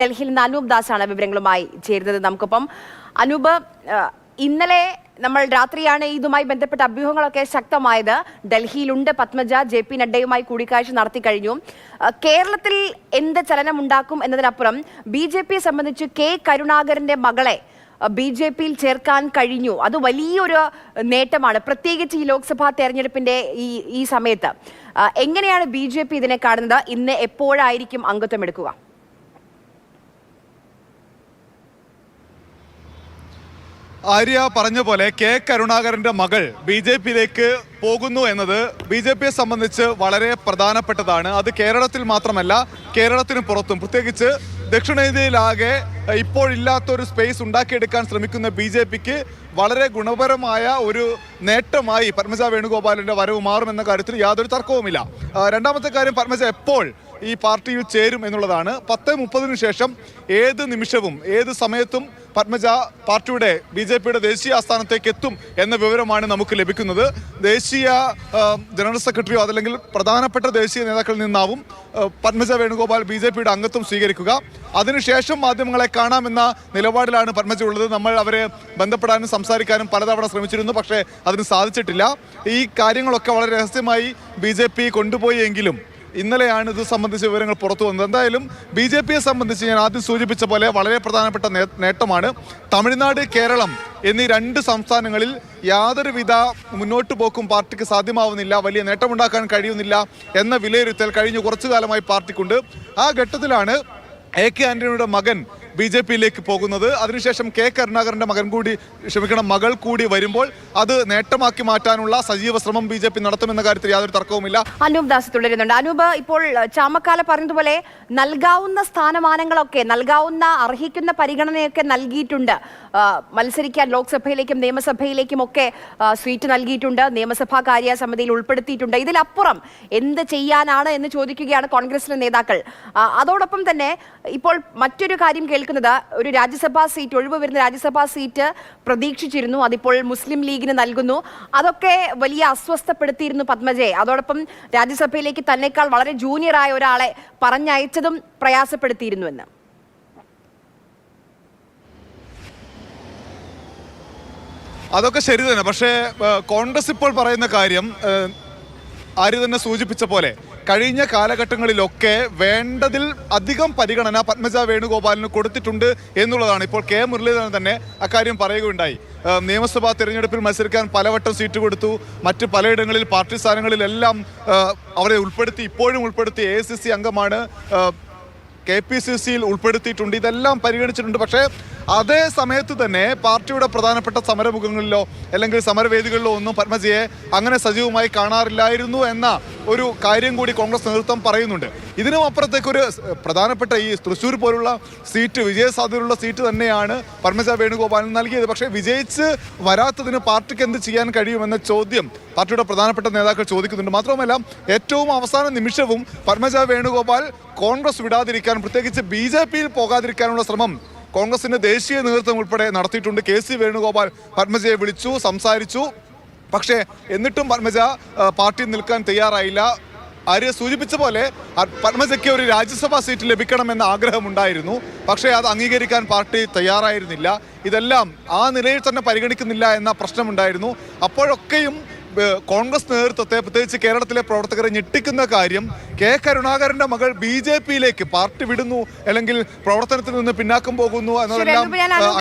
ഡൽഹിയിൽ നിന്ന് അനൂപ് ദാസാണ് വിവരങ്ങളുമായി ചേരുന്നത് നമുക്കൊപ്പം. അനൂപ്, ഇന്നലെ നമ്മൾ രാത്രിയാണ് ഇതുമായി ബന്ധപ്പെട്ട അഭ്യൂഹങ്ങളൊക്കെ ശക്തമായത്. ഡൽഹിയിലുണ്ട് പത്മജ, JP നഡ്ഡയുമായി കൂടിക്കാഴ്ച നടത്തി കഴിഞ്ഞു. കേരളത്തിൽ എന്ത് ചലനമുണ്ടാക്കും എന്നതിനപ്പുറം BJPയെ സംബന്ധിച്ച് K കരുണാകരന്റെ മകളെ BJPയിൽ ചേർക്കാൻ കഴിഞ്ഞു. അത് വലിയൊരു നേട്ടമാണ്, പ്രത്യേകിച്ച് ഈ ലോക്സഭാ തെരഞ്ഞെടുപ്പിന്റെ ഈ സമയത്ത്. എങ്ങനെയാണ് BJP ഇതിനെ കാണുന്നത്? ഇന്ന് എപ്പോഴായിരിക്കും അംഗത്വം എടുക്കുക? ആര്യ പറഞ്ഞ പോലെ K കരുണാകരന്റെ മകൾ BJPയിലേക്ക് പോകുന്നു എന്നത് BJPയെ സംബന്ധിച്ച് വളരെ പ്രധാനപ്പെട്ടതാണ്. അത് കേരളത്തിൽ മാത്രമല്ല, കേരളത്തിന് പുറത്തും, പ്രത്യേകിച്ച് ദക്ഷിണേന്ത്യയിലാകെ ഇപ്പോഴില്ലാത്തൊരു സ്പേസ് ഉണ്ടാക്കിയെടുക്കാൻ ശ്രമിക്കുന്ന BJPക്ക് വളരെ ഗുണപരമായ ഒരു നേട്ടമായി പത്മജ വേണുഗോപാലിന്റെ വരവ് മാറുമെന്ന കാര്യത്തിൽ യാതൊരു തർക്കവുമില്ല. രണ്ടാമത്തെ കാര്യം, പത്മജ എപ്പോൾ ഈ പാർട്ടിയിൽ ചേരും എന്നുള്ളതാണ്. 10:30 ശേഷം ഏത് നിമിഷവും ഏത് സമയത്തും പത്മജ പാർട്ടിയുടെ BJPയുടെ ദേശീയ ആസ്ഥാനത്തേക്ക് എത്തും എന്ന വിവരമാണ് നമുക്ക് ലഭിക്കുന്നത്. ദേശീയ ജനറൽ സെക്രട്ടറിയോ അതല്ലെങ്കിൽ പ്രധാനപ്പെട്ട ദേശീയ നേതാക്കളിൽ നിന്നാവും പത്മജ വേണുഗോപാൽ BJPയുടെ അംഗത്വം സ്വീകരിക്കുക. അതിനുശേഷം മാധ്യമങ്ങളെ കാണാമെന്ന നിലപാടിലാണ് പത്മജ ഉള്ളത്. നമ്മൾ അവരെ ബന്ധപ്പെടാനും സംസാരിക്കാനും പലതവണ ശ്രമിച്ചിരുന്നു, പക്ഷേ അതിന് സാധിച്ചിട്ടില്ല. ഈ കാര്യങ്ങളൊക്കെ വളരെ രഹസ്യമായി BJP കൊണ്ടുപോയി എങ്കിലും ഇന്നലെയാണ് ഇത് സംബന്ധിച്ച വിവരങ്ങൾ പുറത്തു വന്നത്. എന്തായാലും BJPയെ സംബന്ധിച്ച് ഞാൻ ആദ്യം സൂചിപ്പിച്ച പോലെ വളരെ പ്രധാനപ്പെട്ട നേട്ടമാണ്. തമിഴ്നാട്, കേരളം എന്നീ 2 സംസ്ഥാനങ്ങളിൽ യാതൊരുവിധ മുന്നോട്ട് പോക്കും പാർട്ടിക്ക് സാധ്യമാവുന്നില്ല, വലിയ നേട്ടമുണ്ടാക്കാൻ കഴിയുന്നില്ല എന്ന വിലയിരുത്തൽ കഴിഞ്ഞ കുറച്ചു കാലമായി പാർട്ടിക്കുണ്ട്. ആ ഘട്ടത്തിലാണ് AK ആന്റണിയുടെ മകൻ BJPയിലേക്ക് പോകുന്നത്. അതിനുശേഷം K കരുണാകരന്റെ മകൾ കൂടി വരുമ്പോൾ അത് നേട്ടമാക്കി മാറ്റാനുള്ള സജീവ ശ്രമം BJP നടത്തുമെന്ന കാര്യത്തിൽ യാതൊരു തർക്കവുമില്ല. അനൂപ് ദാസ് തുടരുന്നുണ്ട്. അനൂപ്, ഇപ്പോൾ ചാമക്കാല പറഞ്ഞതുപോലെ നൽകാവുന്ന സ്ഥാനമാനങ്ങളൊക്കെ, നൽകാവുന്ന അർഹിക്കുന്ന പരിഗണനയൊക്കെ നൽകിയിട്ടുണ്ട്. മത്സരിക്കാൻ ലോക്സഭയിലേക്കും നിയമസഭയിലേക്കും ഒക്കെ സീറ്റ് നൽകിയിട്ടുണ്ട്, നിയമസഭാ കാര്യ സമിതിയിൽ ഉൾപ്പെടുത്തിയിട്ടുണ്ട്. ഇതിലപ്പുറം എന്ത് ചെയ്യാനാണ് എന്ന് ചോദിക്കുകയാണ് കോൺഗ്രസിലെ നേതാക്കൾ. അതോടൊപ്പം തന്നെ ഇപ്പോൾ മറ്റൊരു കാര്യം കേൾക്കുന്നത്, ഒരു രാജ്യസഭാ സീറ്റ്, ഒഴിവ് വരുന്ന രാജ്യസഭാ സീറ്റ് പ്രതീക്ഷിച്ചിരുന്നു, അതിപ്പോൾ മുസ്ലിം ലീഗിന് നൽകുന്നു. അതൊക്കെ വലിയ അസ്വസ്ഥപ്പെടുത്തിയിരുന്നു പത്മജയെ. അതോടൊപ്പം രാജ്യസഭയിലേക്ക് തന്നെക്കാൾ വളരെ ജൂനിയറായ ഒരാളെ പറഞ്ഞയച്ചതും പ്രയാസപ്പെടുത്തിയിരുന്നുവെന്ന്. അതൊക്കെ ശരി തന്നെ. പക്ഷേ കോൺഗ്രസ് ഇപ്പോൾ പറയുന്ന കാര്യം ആര്യ തന്നെ സൂചിപ്പിച്ച പോലെ കഴിഞ്ഞ കാലഘട്ടങ്ങളിലൊക്കെ വേണ്ടതിൽ അധികം പരിഗണന പത്മജ വേണുഗോപാലിന് കൊടുത്തിട്ടുണ്ട് എന്നുള്ളതാണ്. ഇപ്പോൾ K മുരളീധരൻ തന്നെ അക്കാര്യം പറയുകയുണ്ടായി. നിയമസഭാ തിരഞ്ഞെടുപ്പിൽ മത്സരിക്കാൻ പലവട്ടം സീറ്റ് കൊടുത്തു, മറ്റ് പലയിടങ്ങളിൽ പാർട്ടി സ്ഥാനങ്ങളിലെല്ലാം അവരെ ഉൾപ്പെടുത്തി, ഇപ്പോഴും ഉൾപ്പെടുത്തി. AICC അംഗമാണ്, KPCCയിൽ ഉൾപ്പെടുത്തിയിട്ടുണ്ട്, ഇതെല്ലാം പരിഗണിച്ചിട്ടുണ്ട്. പക്ഷേ അതേ സമയത്ത് തന്നെ പാർട്ടിയുടെ പ്രധാനപ്പെട്ട സമരമുഖങ്ങളിലോ അല്ലെങ്കിൽ സമരവേദികളിലോ ഒന്നും പത്മജയെ അങ്ങനെ സജീവമായി കാണാറില്ലായിരുന്നു എന്ന ഒരു കാര്യം കൂടി കോൺഗ്രസ് നേതൃത്വം പറയുന്നുണ്ട്. ഇതിനും അപ്പുറത്തേക്കൊരു പ്രധാനപ്പെട്ട ഈ തൃശ്ശൂർ പോലുള്ള സീറ്റ്, വിജയസാധ്യതയുള്ള സീറ്റ് തന്നെയാണ് പത്മജ വേണുഗോപാലിന് നൽകിയത്. പക്ഷേ വിജയിച്ച് വരാത്തതിന് പാർട്ടിക്ക് എന്ത് ചെയ്യാൻ കഴിയുമെന്ന ചോദ്യം പാർട്ടിയുടെ പ്രധാനപ്പെട്ട നേതാക്കൾ ചോദിക്കുന്നുണ്ട്. മാത്രമല്ല, ഏറ്റവും അവസാന നിമിഷവും പത്മജ വേണുഗോപാൽ കോൺഗ്രസ് വിടാതിരിക്കാൻ, പ്രത്യേകിച്ച് BJPയിൽ പോകാതിരിക്കാനുള്ള ശ്രമം കോൺഗ്രസിന്റെ ദേശീയ നേതൃത്വം ഉൾപ്പെടെ നടത്തിയിട്ടുണ്ട്. KC വേണുഗോപാൽ പത്മജയെ വിളിച്ചു, സംസാരിച്ചു. പക്ഷേ എന്നിട്ടും പത്മജ പാർട്ടിയിൽ നിൽക്കാൻ തയ്യാറായില്ല. ആര്യ സൂചിപ്പിച്ച പോലെ പത്മജയ്ക്ക് ഒരു രാജ്യസഭാ സീറ്റ് ലഭിക്കണമെന്ന ആഗ്രഹമുണ്ടായിരുന്നു, പക്ഷേ അത് അംഗീകരിക്കാൻ പാർട്ടി തയ്യാറായിരുന്നില്ല. ഇതെല്ലാം ആ നിലയിൽ തന്നെ പരിഗണിക്കുന്നില്ല എന്ന പ്രശ്നമുണ്ടായിരുന്നു. അപ്പോഴൊക്കെയും കോൺഗ്രസ് നേതൃത്വത്തെ, പ്രത്യേകിച്ച് കേരളത്തിലെ പ്രവർത്തകരെ ഞെട്ടിക്കുന്ന കാര്യം, K കരുണാകരന്റെ മകൾ BJPയിലേക്ക് പാർട്ടി വിടുന്നു അല്ലെങ്കിൽ പ്രവർത്തനത്തിൽ നിന്ന് പിന്നാക്കം പോകുന്നു എന്നതെല്ലാം